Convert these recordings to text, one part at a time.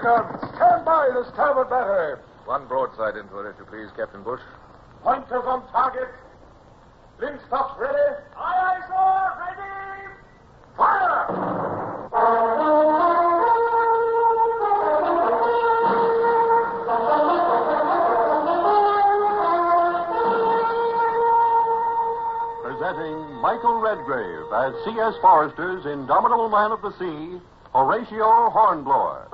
guns. Stand by the starboard battery. One broadside into it, if you please, Captain Bush. Pointers on target. Linstops ready. Aye, sir. Ready. Fire! Presenting Michael Redgrave as C.S. Forrester's indomitable man of the sea, Horatio Hornblower.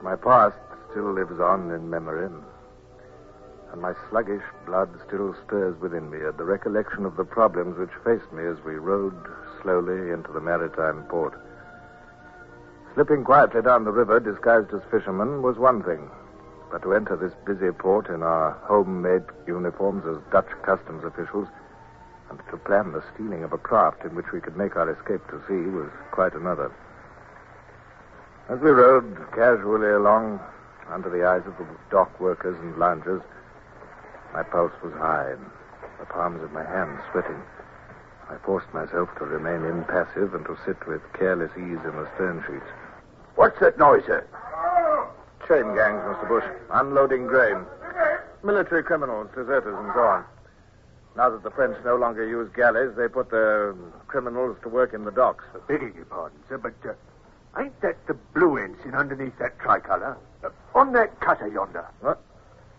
My past still lives on in memory, and my sluggish blood still stirs within me at the recollection of the problems which faced me as we rowed slowly into the maritime port. Slipping quietly down the river, disguised as fishermen, was one thing, but to enter this busy port in our homemade uniforms as Dutch customs officials, and to plan the stealing of a craft in which we could make our escape to sea was quite another. As we rowed casually along under the eyes of the dock workers and loungers, my pulse was high and the palms of my hands sweating. I forced myself to remain impassive and to sit with careless ease in the stern sheets. What's that noise, sir? Chain gangs, Mr. Bush. Unloading grain. Military criminals, deserters, and so on. Now that the French no longer use galleys, they put the criminals to work in the docks. Begging your pardon, sir, but ain't that the blue ensign underneath that tricolour? On that cutter yonder. What?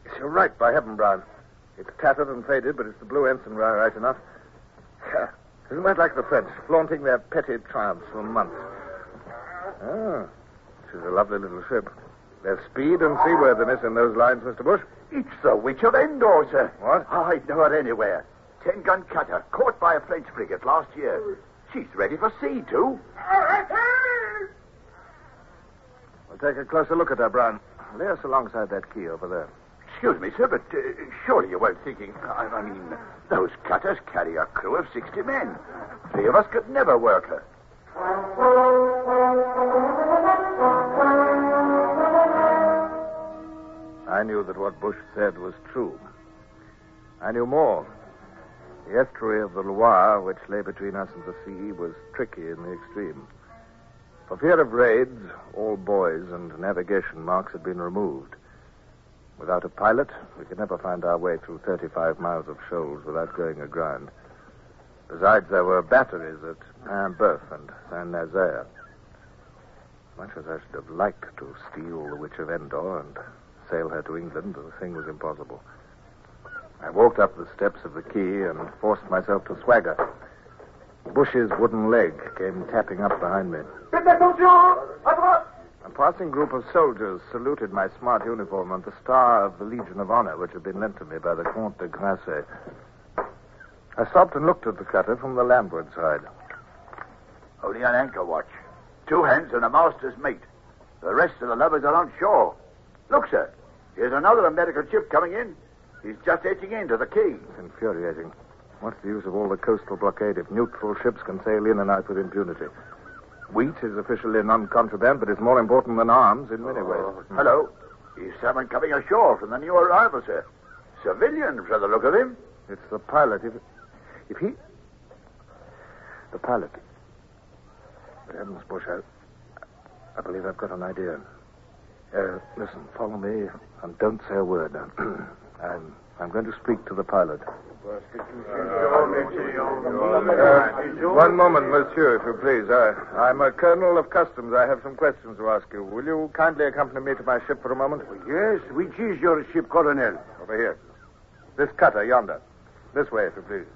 Yes, you're right, by heaven, Brown. It's tattered and faded, but it's the blue ensign right enough. Isn't that like the French, flaunting their petty triumphs for months? Ah, she's a lovely little ship. There's speed and seaworthiness in those lines, Mr. Bush. It's the Witch of Endor, sir. What? I know her anywhere. 10-gun cutter, caught by a French frigate last year. She's ready for sea, too. We'll take a closer look at her, Brown. Lay us alongside that quay over there. Excuse me, sir, but surely you weren't thinking... I mean, those cutters carry a crew of 60 men. 3 of us could never work her. I knew that what Bush said was true. I knew more. The estuary of the Loire, which lay between us and the sea, was tricky in the extreme. For fear of raids, all buoys and navigation marks had been removed. Without a pilot, we could never find our way through 35 miles of shoals without going aground. Besides, there were batteries at Paimboeuf and Saint-Nazaire. Much as I should have liked to steal the Witch of Endor and sail her to England, the thing was impossible. I walked up the steps of the quay and forced myself to swagger. Bush's wooden leg came tapping up behind me. A passing group of soldiers saluted my smart uniform and the star of the Legion of Honor, which had been lent to me by the Comte de Grasse. I stopped and looked at the cutter from the landward side. Only an anchor watch. 2 hands and a master's mate. The rest of the lubbers are on shore. Look, sir. Here's another American ship coming in. He's just edging into the quay. It's infuriating. What's the use of all the coastal blockade if neutral ships can sail in and out with impunity? Wheat is officially non-contraband, but it's more important than arms in many ways. Hello. He's someone coming ashore from the new arrival, sir. Civilian, for the look of him. It's the pilot. If he... The pilot. Heavens, Bush, I believe I've got an idea. Listen, follow me, and don't say a word. I'm going to speak to the pilot. One moment, monsieur, if you please. I'm a colonel of customs. I have some questions to ask you. Will you kindly accompany me to my ship for a moment? Yes, which is your ship, Colonel? Over here. This cutter, yonder. This way, if you please.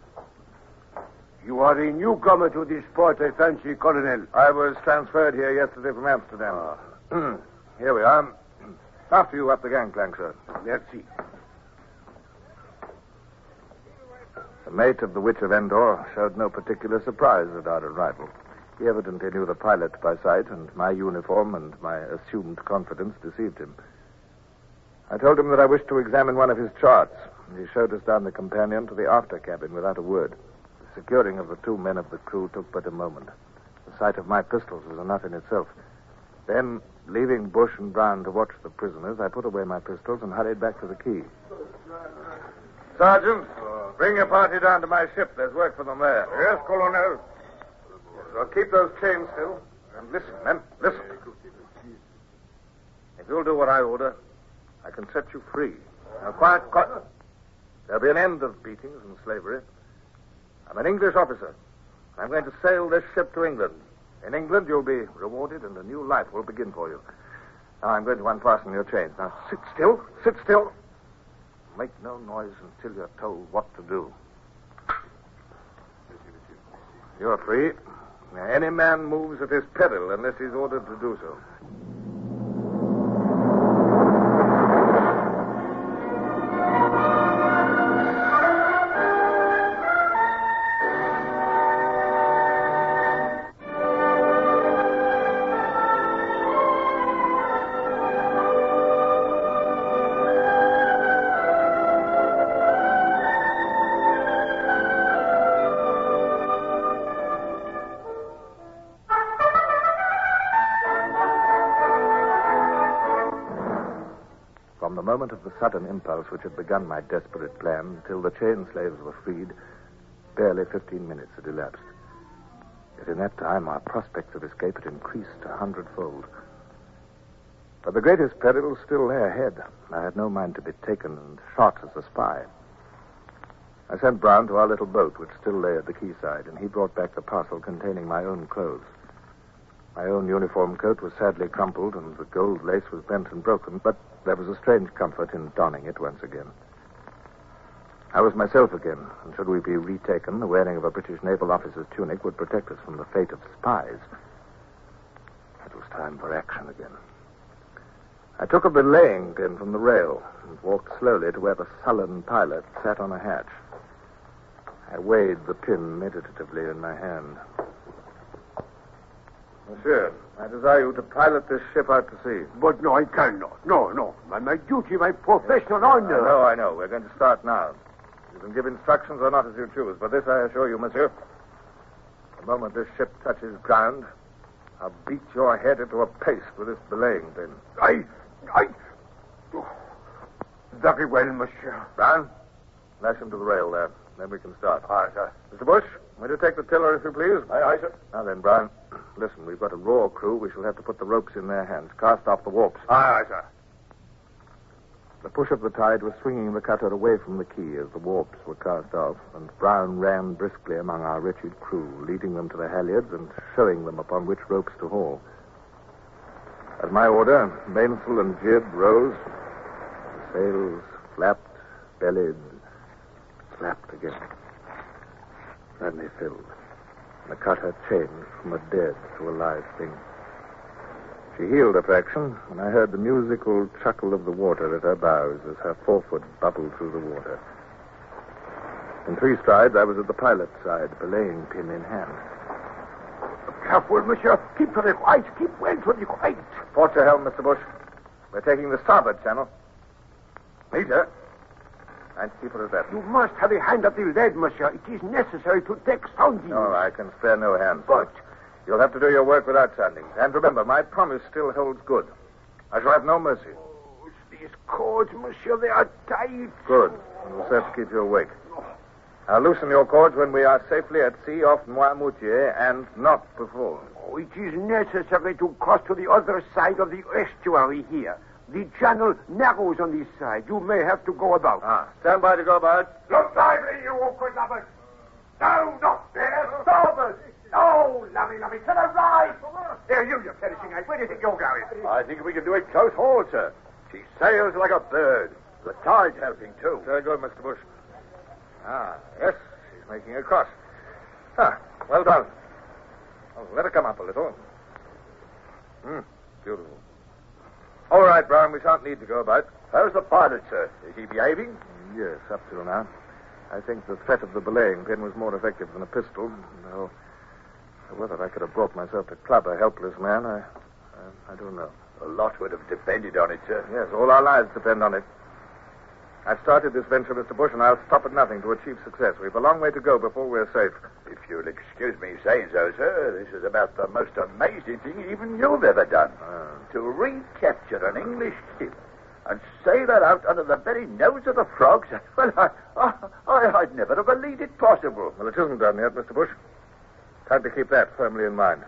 You are a newcomer to this port, I fancy, Colonel. I was transferred here yesterday from Amsterdam. Here we are. After you up the gangplank, sir. Merci. The mate of the Witch of Endor showed no particular surprise at our arrival. He evidently knew the pilot by sight, and my uniform and my assumed confidence deceived him. I told him that I wished to examine one of his charts, and he showed us down the companion to the after cabin without a word. The securing of the 2 men of the crew took but a moment. The sight of my pistols was enough in itself. Then, leaving Bush and Brown to watch the prisoners, I put away my pistols and hurried back to the quay. Sergeant, bring your party down to my ship. There's work for them there. Yes, Colonel. So keep those chains still. And listen, men, listen. If you'll do what I order, I can set you free. Now, quiet. There'll be an end of beatings and slavery. I'm an English officer. I'm going to sail this ship to England. In England, you'll be rewarded, and a new life will begin for you. Now, I'm going to unfasten your chains. Now, sit still. Sit still. Make no noise until you're told what to do. You're free. Now, any man moves at his peril unless he's ordered to do so. From the moment of the sudden impulse which had begun my desperate plan till the chain slaves were freed, barely 15 minutes had elapsed. Yet in that time, our prospects of escape had increased 100-fold. But the greatest peril still lay ahead. I had no mind to be taken and shot as a spy. I sent Brown to our little boat, which still lay at the quayside, and he brought back the parcel containing my own clothes. My own uniform coat was sadly crumpled, and the gold lace was bent and broken, but there was a strange comfort in donning it once again. I was myself again, and should we be retaken, the wearing of a British naval officer's tunic would protect us from the fate of spies. It was time for action again. I took a belaying pin from the rail and walked slowly to where the sullen pilot sat on a hatch. I weighed the pin meditatively in my hand. Monsieur, I desire you to pilot this ship out to sea. But no, I cannot. No. My duty, my professional honor. I know. We're going to start now. You can give instructions or not as you choose, but this I assure you, monsieur. The moment this ship touches ground, I'll beat your head into a paste with this belaying pin. I... Oh, very well, monsieur. Brown, lash him to the rail there. Then we can start. Aye, sir. Mr. Bush, will you take the tiller, if you please? Aye, sir. Now then, Brown, listen, we've got a raw crew. We shall have to put the ropes in their hands. Cast off the warps. Aye, sir. The push of the tide was swinging the cutter away from the quay as the warps were cast off, and Brown ran briskly among our wretched crew, leading them to the halyards and showing them upon which ropes to haul. At my order, mainsail and jib rose. The sails flapped, bellied, flapped again. Then they filled. The cutter changed from a dead to a live thing. She heeled a fraction, and I heard the musical chuckle of the water at her bows as her forefoot bubbled through the water. In 3 strides, I was at the pilot's side, belaying pin in hand. Careful, monsieur. Keep to the right. Keep well to the right. Port your helm, Mr. Bush. We're taking the starboard channel. Meet her. And keep her at that. You must have a hand at the lead, monsieur. It is necessary to take soundings. No, I can spare no hands. But... you'll have to do your work without soundings. And remember, my promise still holds good. I shall have no mercy. Oh, these cords, monsieur, they are tight. Good. And we'll have to keep you awake. I'll loosen your cords when we are safely at sea off Noirmoutier and not before. Oh, it is necessary to cross to the other side of the estuary here. The channel narrows on this side. You may have to go about. Stand by to go about. Look lively, you awkward lovers. No, not there. Starboard. Oh, lovely, to the right. There, you perishing ape. Where do you think you're going? I think we can do it close haul, sir. She sails like a bird. The tide's helping, too. Very good, Mr. Bush. Yes, she's making a cross. Well done. Oh, let her come up a little. Beautiful. All right, Brown, we shan't need to go about. How's the pilot, sir? Is he behaving? Yes, up till now. I think the threat of the belaying pin was more effective than a pistol. Though whether I could have brought myself to club a helpless man, I don't know. A lot would have depended on it, sir. Yes, all our lives depend on it. I've started this venture, Mr. Bush, and I'll stop at nothing to achieve success. We've a long way to go before we're safe. If you'll excuse me saying so, sir, this is about the most amazing thing even you've ever done. To recapture an English ship and sail her out under the very nose of the frogs. Well, I'd never have believed it possible. Well, it isn't done yet, Mr. Bush. Time to keep that firmly in mind.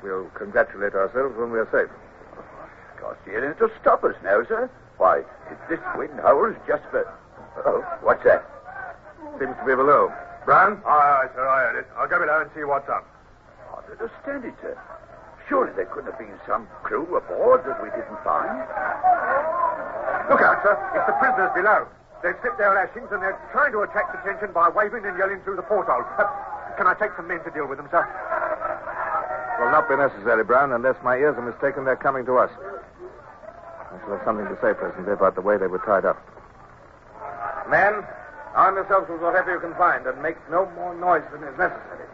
We'll congratulate ourselves when we're safe. Can't see anything to stop us now, sir. Why, if this wind howls just for... Oh, what's that? Seems to be below. Brown? Aye, sir, I heard it. I'll go below and see what's up. I don't understand it, sir. Surely there couldn't have been some crew aboard that we didn't find. Look out, sir. It's the prisoners below. They've slipped their lashings and they're trying to attract attention by waving and yelling through the porthole. Can I take some men to deal with them, sir? Will not be necessary, Brown, unless my ears are mistaken. They're coming to us. I shall have something to say presently about the way they were tied up. Men, arm yourselves with whatever you can find and make no more noise than is necessary.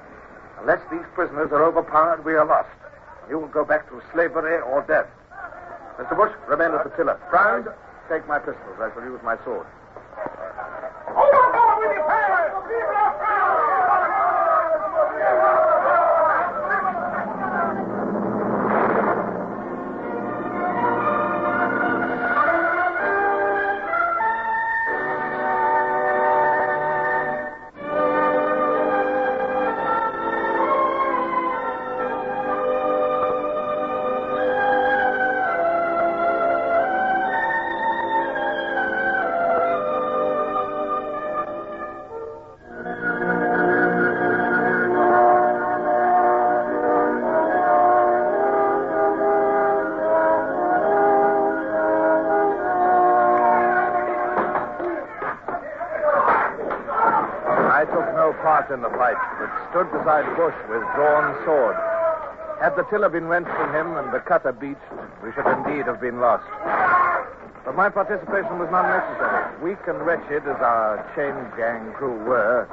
Unless these prisoners are overpowered, we are lost. You will go back to slavery or death. Mr. Bush, remain at the tiller. Brown, take my pistols. I shall use my sword. Overboard with your fire! In the fight, but stood beside Bush with drawn sword. Had the tiller been wrenched from him and the cutter beached, we should indeed have been lost. But my participation was not necessary. Weak and wretched as our chain gang crew were,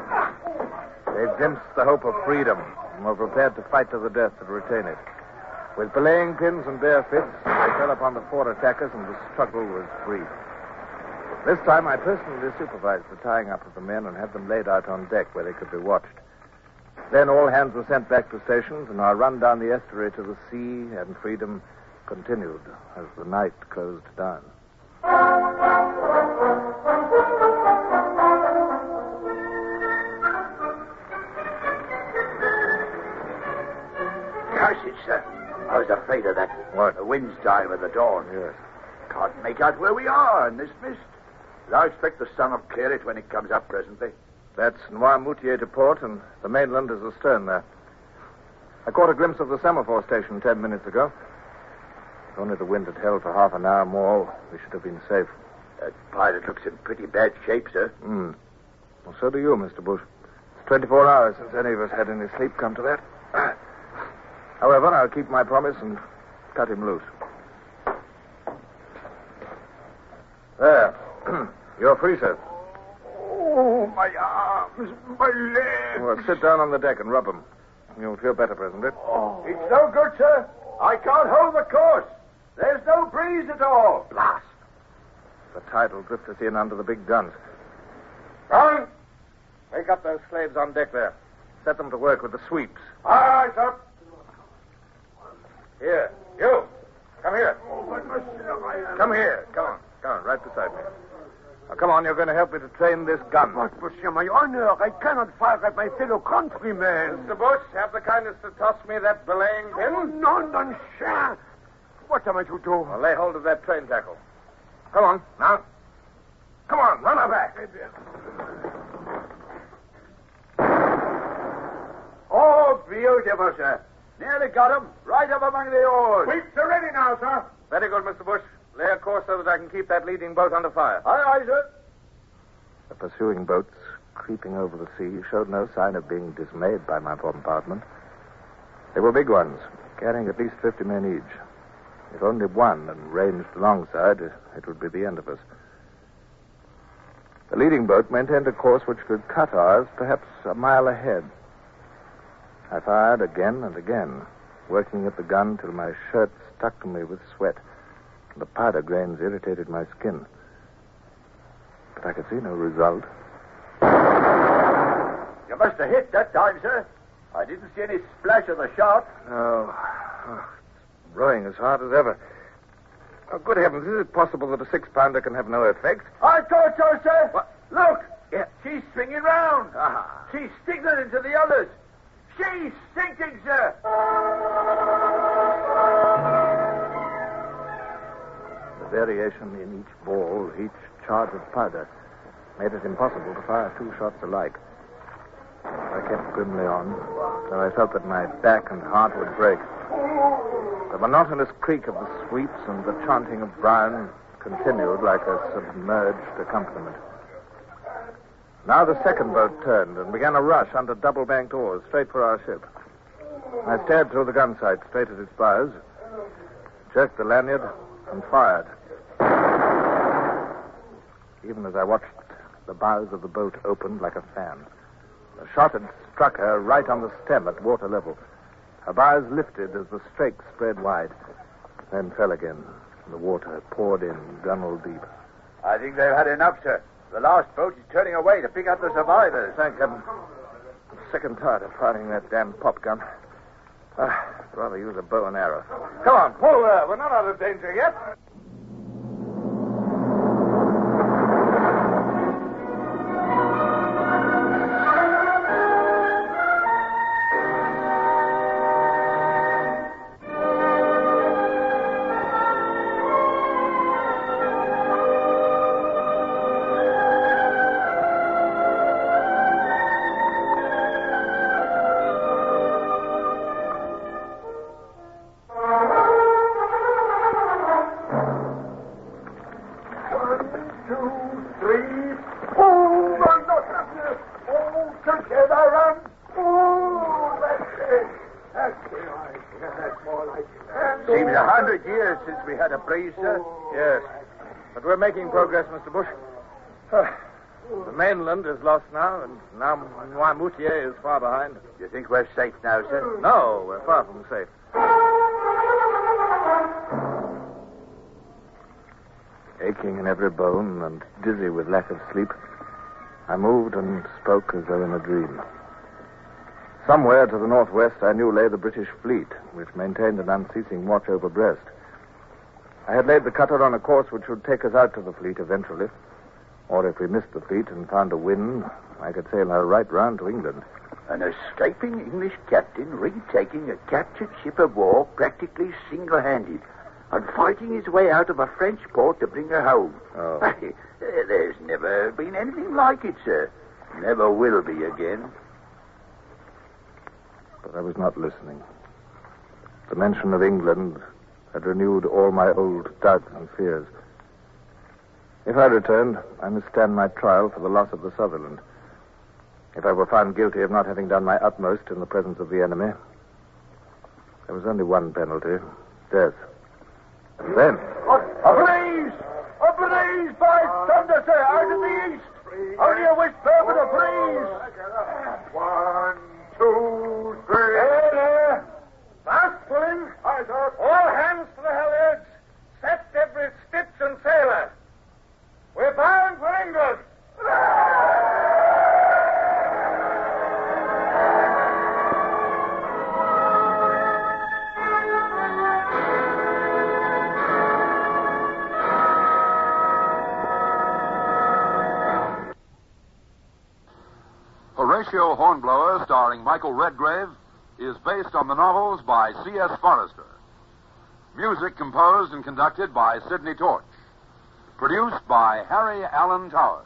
they glimpsed the hope of freedom and were prepared to fight to the death to retain it. With belaying pins and bare fists, they fell upon the four attackers and the struggle was brief. This time, I personally supervised the tying up of the men and had them laid out on deck where they could be watched. Then all hands were sent back to stations, and our run down the estuary to the sea and freedom continued as the night closed down. Curse it, sir. I was afraid of that. What? The wind's dying with the dawn. Yes. Can't make out where we are in this mist. But I expect the sun will clear it when it comes up presently. That's Noirmoutier to port, and the mainland is astern there. I caught a glimpse of the semaphore station 10 minutes ago. If only the wind had held for half an hour more, we should have been safe. That pilot looks in pretty bad shape, sir. Well, so do you, Mr. Bush. It's 24 hours since any of us had any sleep, come to that. However, I'll keep my promise and cut him loose. There. You're free, sir. Oh, my arms, my legs. Well, sit down on the deck and rub them. You'll feel better presently. Oh. It's no good, sir. I can't hold the course. There's no breeze at all. Blast. The tide will drift us in under the big guns. Brown? Wake up those slaves on deck there. Set them to work with the sweeps. Aye, sir. Here. You. Come here. Oh, but monsieur, Come here. Come on, right beside me. Now, come on, you're going to help me to train this gun. But, monsieur, my honor, I cannot fire at my fellow countrymen. Mr. Bush, have the kindness to toss me that belaying pin. Oh, non, cher. What am I to do? Well, lay hold of that train tackle. Come on, now. Come on, run her back. Oh, beautiful, sir. Nearly got him. Right up among the oars. Sweeps are ready now, sir. Very good, Mr. Bush. Lay a course so that I can keep that leading boat under fire. Aye, aye, sir. The pursuing boats, creeping over the sea, showed no sign of being dismayed by my bombardment. They were big ones, carrying at least 50 men each. If only one and ranged alongside, it would be the end of us. The leading boat maintained a course which could cut ours perhaps a mile ahead. I fired again and again, working at the gun till my shirt stuck to me with sweat. The powder grains irritated my skin. But I could see no result. You must have hit that time, sir. I didn't see any splash of the shot. No. Oh, it's rowing as hard as ever. Oh, good heavens, is it possible that a 6-pounder can have no effect? I thought so, sir. What? Look. Yeah. She's swinging round. Ah. She's signaling to the others. She's sinking, sir. The variation in each ball, each charge of powder, made it impossible to fire 2 shots alike. I kept grimly on, though I felt that my back and heart would break. The monotonous creak of the sweeps and the chanting of Brown continued like a submerged accompaniment. Now the second boat turned and began a rush under double-banked oars, straight for our ship. I stared through the gun sight, straight at its bows, jerked the lanyard, and fired. Even as I watched, the bows of the boat opened like a fan. The shot had struck her right on the stem at water level. Her bows lifted as the strakes spread wide, then fell again. The water poured in, gunwale deep. I think they've had enough, sir. The last boat is turning away to pick up the survivors. Thank heaven. I'm sick and tired of firing that damn pop gun. I'd rather use a bow and arrow. Come on, pull there. We're not out of danger yet. Seems 100 years since we had a breeze, sir. Yes. But we're making progress, Mr. Bush. The mainland is lost now, and now Noirmoutier is far behind. You think we're safe now, sir? No, we're far from safe. Aching in every bone and dizzy with lack of sleep, I moved and spoke as though in a dream. Somewhere to the northwest, I knew lay the British fleet, which maintained an unceasing watch over Brest. I had laid the cutter on a course which would take us out to the fleet eventually. Or if we missed the fleet and found a wind, I could sail her right round to England. An escaping English captain retaking a captured ship of war practically single-handed and fighting his way out of a French port to bring her home. Oh. There's never been anything like it, sir. Never will be again. But I was not listening. The mention of England had renewed all my old doubts and fears. If I returned, I must stand my trial for the loss of the Sutherland. If I were found guilty of not having done my utmost in the presence of the enemy, there was only one penalty, death. And then... A breeze! A breeze, by thunder, sir, out of the east! Only a whisper, but a breeze! 1, 2, 3. There. Fast pulling. Aye, sir. All hands to the halyards. Set every stitch and sailor. We're bound for England. Horatio Hornblower, starring Michael Redgrave, is based on the novels by C.S. Forrester. Music composed and conducted by Sidney Torch. Produced by Harry Allen Towers.